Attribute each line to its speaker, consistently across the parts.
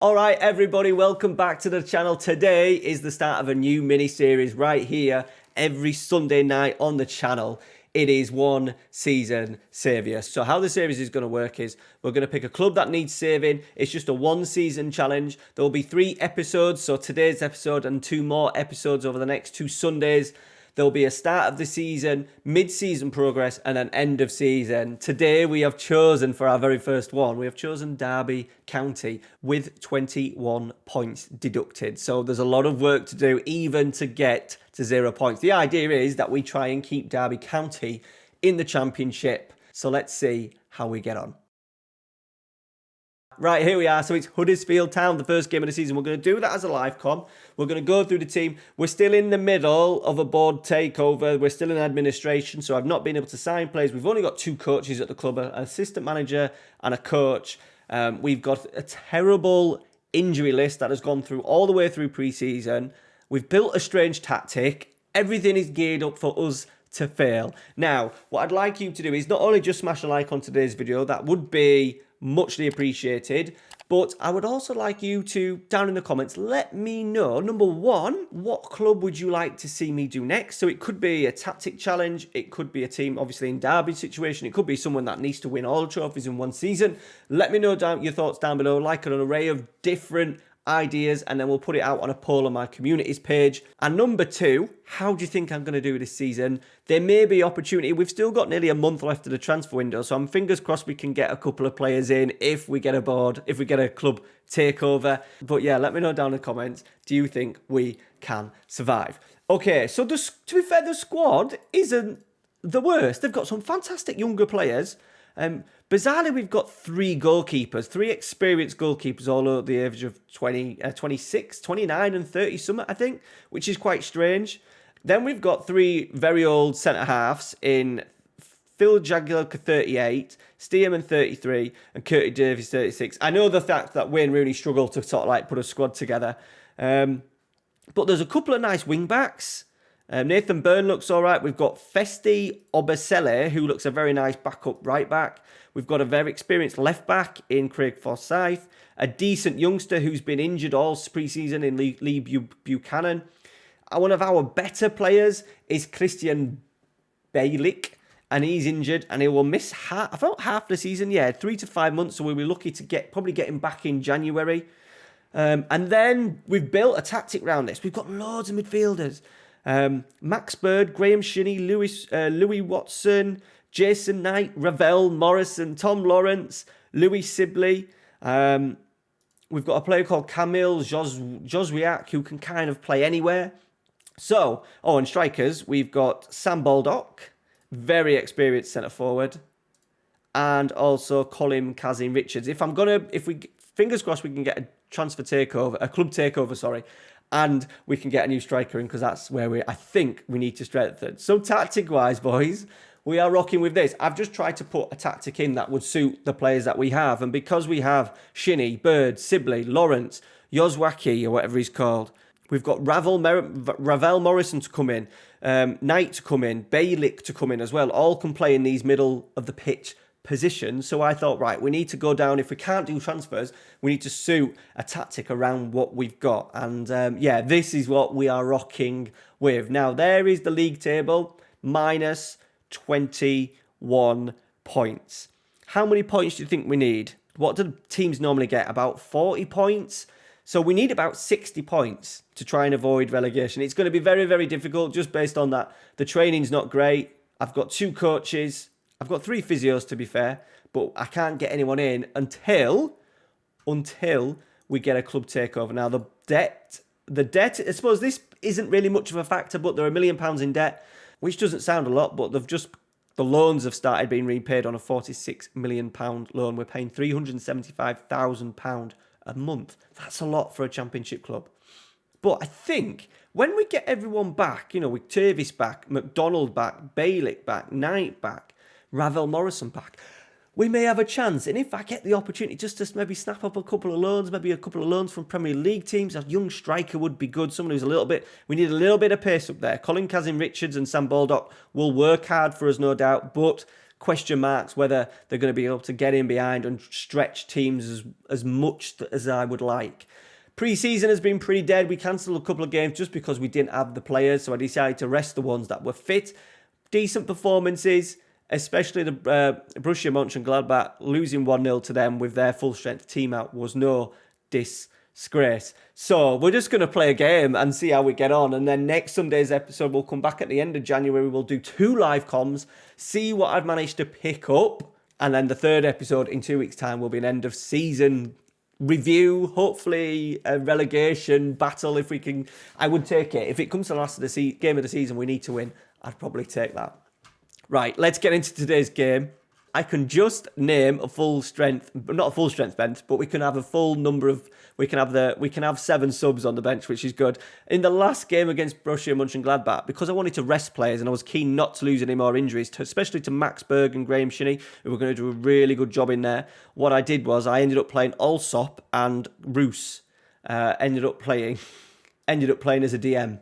Speaker 1: All right, everybody, welcome back to the channel. Today is the start of a new mini-series right here every Sunday night on the channel. It is one season Saviour. So how the series is going to work is we're going to pick a club that needs saving. It's just a one season challenge. There will be 3 episodes. So today's episode and 2 more episodes over the next 2 Sundays. There will be a start of the season, mid-season progress, and an end of season. Today we have chosen for our very first one, we have chosen Derby County with 21 points deducted. So there's a lot of work to do even to get to 0 points. The idea is that we try and keep Derby County in the Championship. So let's see how we get on. Right, here we are. So it's Huddersfield Town, the first game of the season. We're going to do that as a live com. We're going to go through the team. We're still in the middle of a board takeover. We're still in administration, so I've not been able to sign players. We've only got 2 coaches at the club, an assistant manager and a coach. We've got a terrible injury list that has gone through all the way through pre-season. We've built a strange tactic. Everything is geared up for us to fail. Now, what I'd like you to do is not only just smash a like on today's video, that would be muchly appreciated, but I would also like you to, down in the comments, let me know, number 1, what club would you like to see me do next? So it could be a tactic challenge, it could be a team, obviously in Derby's situation, it could be someone that needs to win all the trophies in one season. Let me know your thoughts down below, like an array of different ideas, and then we'll put it out on a poll on my communities page. And number 2, how do you think I'm going to do this season? There may be opportunity. We've still got nearly a month left of the transfer window, so I'm fingers crossed we can get a couple of players in if we get a board, if we get a club takeover. But yeah, let me know down in the comments, do you think we can survive? Okay, so to be fair, the squad isn't the worst. They've got some fantastic younger players. Bizarrely, we've got 3 goalkeepers, 3 experienced goalkeepers, all over the age of 26, 29 and 30 something, I think, which is quite strange. Then we've got 3 very old centre-halves in Phil Jagielka 38, Stearman 33 and Curtis Davies 36. I know the fact that Wayne Rooney struggled to sort of like put a squad together, but there's a couple of nice wing-backs. Nathan Byrne looks all right. We've got Festi Obasele, who looks a very nice backup right back. We've got a very experienced left back in Craig Forsyth. A decent youngster who's been injured all pre-season in Lee Buchanan. One of our better players is Christian Bielik, and he's injured and he will miss half the season. Yeah, 3 to 5 months, so we'll be lucky to probably get him back in January. And then we've built a tactic around this. We've got loads of midfielders. Max Bird, Graham Shinney, Louis Watson, Jason Knight, Ravel Morrison, Tom Lawrence, Louis Sibley. We've got a player called Camille Joswiak who can kind of play anywhere. So, and strikers, we've got Sam Baldock, very experienced centre forward, and also Colin Kazim Richards. Fingers crossed we can get a transfer takeover, a club takeover, sorry. And we can get a new striker in because that's where I think we need to strengthen. So tactic-wise, boys, we are rocking with this. I've just tried to put a tactic in that would suit the players that we have. And because we have Shinney, Bird, Sibley, Lawrence, Yozwaki, or whatever he's called, we've got Ravel Morrison to come in, Knight to come in, Bielik to come in as well. All can play in these middle of the pitch position. So I thought, right, we need to go down. If we can't do transfers, we need to suit a tactic around what we've got. And yeah, this is what we are rocking with. Now, there is the league table, minus 21 points. How many points do you think we need? What do teams normally get? About 40 points? So we need about 60 points to try and avoid relegation. It's going to be very, very difficult just based on that. The training's not great. I've got 2 coaches. I've got 3 physios, to be fair, but I can't get anyone in until we get a club takeover. Now, the debt, I suppose this isn't really much of a factor, but they're £1 million in debt, which doesn't sound a lot, but the loans have started being repaid on a £46 million loan. We're paying £375,000 a month. That's a lot for a championship club. But I think when we get everyone back, with Tavis back, McDonald back, Bielik back, Knight back, Ravel Morrison back, we may have a chance. And if I get the opportunity just to maybe snap up a couple of loans, maybe a couple of loans from Premier League teams, a young striker would be good. Someone who's we need a little bit of pace up there. Colin Kazim Richards and Sam Baldock will work hard for us, no doubt. But question marks whether they're going to be able to get in behind and stretch teams as much as I would like. Pre-season has been pretty dead. We cancelled a couple of games just because we didn't have the players, so I decided to rest the ones that were fit. Decent performances, especially the Borussia Mönchengladbach. Losing 1-0 to them with their full-strength team out was no disgrace. So we're just going to play a game and see how we get on. And then next Sunday's episode, we'll come back at the end of January. We'll do 2 live comms, see what I've managed to pick up. And then the third episode in 2 weeks' time will be an end-of-season review, hopefully a relegation battle if we can. I would take it. If it comes to the last of the game of the season, we need to win. I'd probably take that. Right, let's get into today's game. I can just name a full strength, not a full strength bench, but we can have a full number of, we can have 7 subs on the bench, which is good. In the last game against Borussia Mönchengladbach, because I wanted to rest players and I was keen not to lose any more injuries, especially to Max Berg and Graham Shinnie, who were going to do a really good job in there. What I did was I ended up playing Allsop and Roos. Ended up playing as a DM.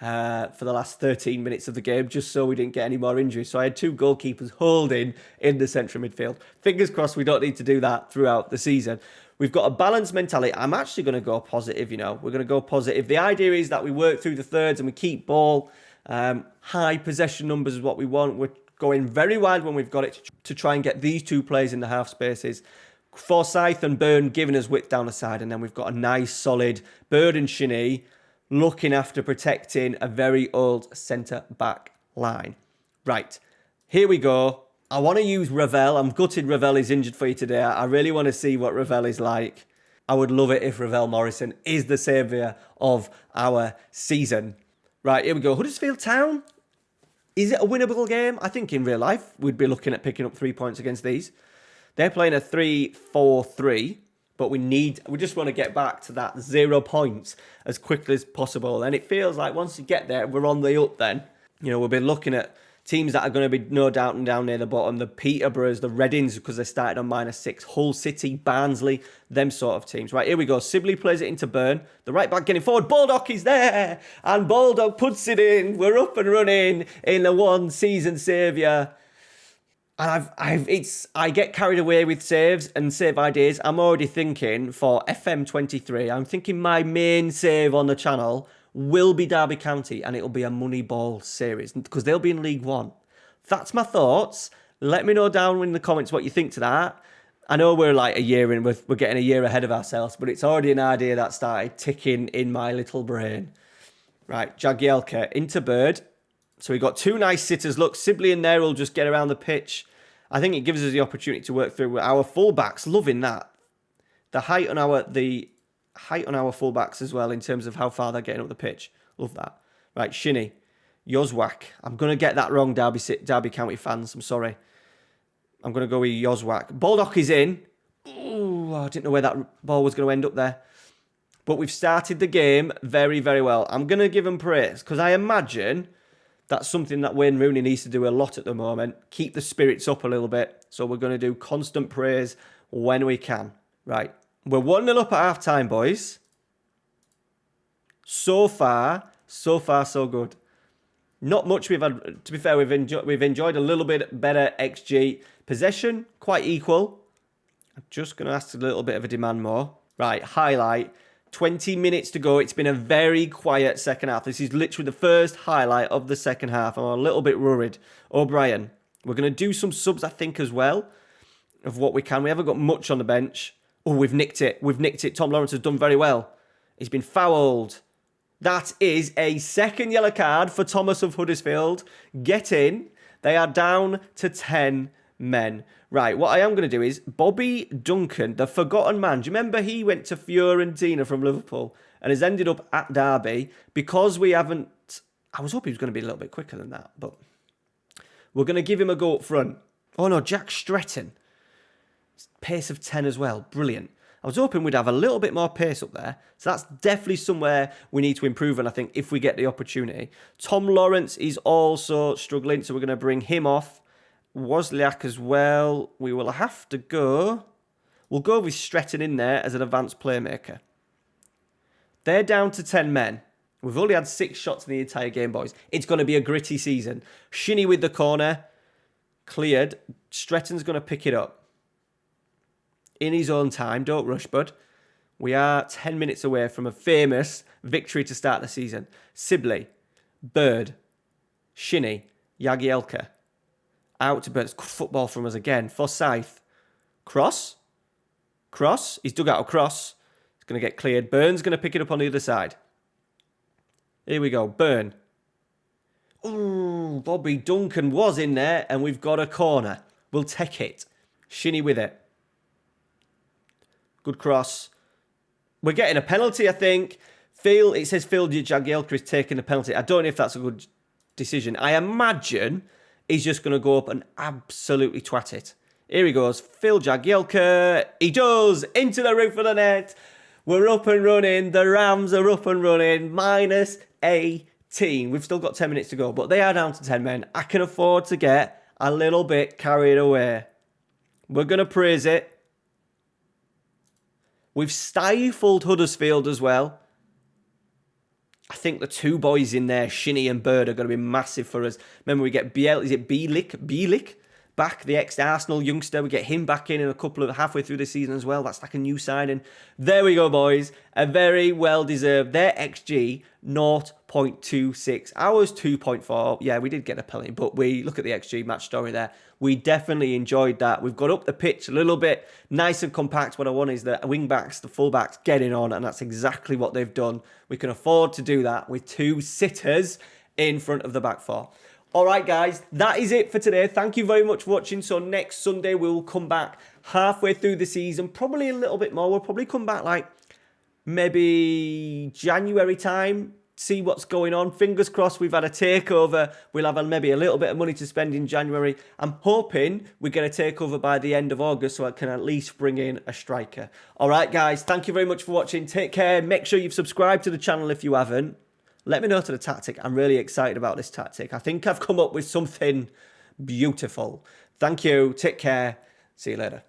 Speaker 1: For the last 13 minutes of the game, just so we didn't get any more injuries. So I had 2 goalkeepers holding in the central midfield. Fingers crossed we don't need to do that throughout the season. We've got a balanced mentality. I'm actually going to go positive, We're going to go positive. The idea is that we work through the thirds and we keep ball. High possession numbers is what we want. We're going very wide when we've got it to try and get these 2 players in the half spaces. Forsyth and Byrne giving us width down the side. And then we've got a nice, solid Bird and Shinnie looking after protecting a very old centre-back line. Right, here we go. I want to use Ravel. I'm gutted Ravel is injured for you today. I really want to see what Ravel is like. I would love it if Ravel Morrison is the saviour of our season. Right, here we go. Huddersfield Town. Is it a winnable game? I think in real life, we'd be looking at picking up 3 points against these. They're playing a 3-4-3. But we just want to get back to that 0 points as quickly as possible. And it feels like once you get there, we're on the up then. We'll be looking at teams that are going to be no doubt and down near the bottom. The Peterboroughs, the Readings, because they started on -6. Hull City, Barnsley, them sort of teams. Right, here we go. Sibley plays it into Byrne. The right back getting forward. Baldock is there. And Baldock puts it in. We're up and running in the one season saviour. And I get carried away with saves and save ideas. I'm already thinking for FM23, I'm thinking my main save on the channel will be Derby County and it'll be a Moneyball series because they'll be in League One. That's my thoughts. Let me know down in the comments what you think to that. I know we're like a year in, we're getting a year ahead of ourselves, but it's already an idea that started ticking in my little brain. Right, Jagielka into Bird. So we got 2 nice sitters. Look, Sibley in there will just get around the pitch. I think it gives us the opportunity to work through our fullbacks. Loving that. The height on our fullbacks as well in terms of how far they're getting up the pitch. Love that. Right, Shinnie. Yozwak. I'm going to get that wrong, Derby County fans. I'm sorry. I'm going to go with Yozwak. Baldock is in. Ooh, I didn't know where that ball was going to end up there. But we've started the game very, very well. I'm going to give them praise because I imagine that's something that Wayne Rooney needs to do a lot at the moment. Keep the spirits up a little bit. So we're going to do constant praise when we can. Right. We're 1-0 up at half-time, boys. So far, so good. Not much we've had. To be fair, we've enjoyed a little bit better XG. Possession, quite equal. I'm just going to ask a little bit of a demand more. Right, highlight. 20 minutes to go. It's been a very quiet second half. This is literally the first highlight of the second half. I'm a little bit worried. O'Brien. We're going to do some subs, I think, as well, of what we can. We haven't got much on the bench. Oh, we've nicked it. Tom Lawrence has done very well. He's been fouled. That is a second yellow card for Thomas of Huddersfield. Get in. They are down to 10 men. Right, what I am going to do is Bobby Duncan, the forgotten man. Do you remember he went to Fiorentina from Liverpool and has ended up at Derby because we haven't... I was hoping he was going to be a little bit quicker than that, but we're going to give him a go up front. Oh no, Jack Stretton. Pace of 10 as well. Brilliant. I was hoping we'd have a little bit more pace up there. So that's definitely somewhere we need to improve on, I think, if we get the opportunity. Tom Lawrence is also struggling, so we're going to bring him off. Wozniak as well. We will have to go. We'll go with Stretton in there as an advanced playmaker. They're down to 10 men. We've only had 6 shots in the entire game, boys. It's going to be a gritty season. Shinnie with the corner. Cleared. Stretton's going to pick it up. In his own time. Don't rush, bud. We are 10 minutes away from a famous victory to start the season. Sibley. Bird. Shinnie. Jagielka. Out to Bird. It's good football from us again. Forsyth. Cross. He's dug out a cross. It's going to get cleared. Byrne's going to pick it up on the other side. Here we go. Byrne. Ooh, Bobby Duncan was in there, and we've got a corner. We'll take it. Shinnie with it. Good cross. We're getting a penalty, I think. It says Phil Jagielka is taking a penalty. I don't know if that's a good decision. I imagine he's just going to go up and absolutely twat it. Here he goes. Phil Jagielka. He does. Into the roof of the net. We're up and running. The Rams are up and running. Minus 18. We've still got 10 minutes to go, but they are down to 10 men. I can afford to get a little bit carried away. We're going to praise it. We've stifled Huddersfield as well. I think the two boys in there, Shinnie and Bird, are going to be massive for us. Remember, we get Bielik back, the ex-Arsenal youngster. We get him back in a couple of halfway through the season as well. That's like a new signing. There we go, boys. A very well-deserved. Their XG, 0.26. Ours, 2.4. Yeah, we did get a penalty, but we look at the XG match story there. We definitely enjoyed that. We've got up the pitch a little bit nice and compact. What I want is the wing-backs, the full-backs getting on, and that's exactly what they've done. We can afford to do that with two sitters in front of the back four. All right, guys, that is it for today. Thank you very much for watching. So next Sunday, we will come back halfway through the season, probably a little bit more. We'll probably come back like maybe January time, see what's going on. Fingers crossed we've had a takeover. We'll have maybe a little bit of money to spend in January. I'm hoping we get a takeover by the end of August so I can at least bring in a striker. All right, guys, thank you very much for watching. Take care. Make sure you've subscribed to the channel if you haven't. Let me know to the tactic. I'm really excited about this tactic. I think I've come up with something beautiful. Thank you. Take care. See you later.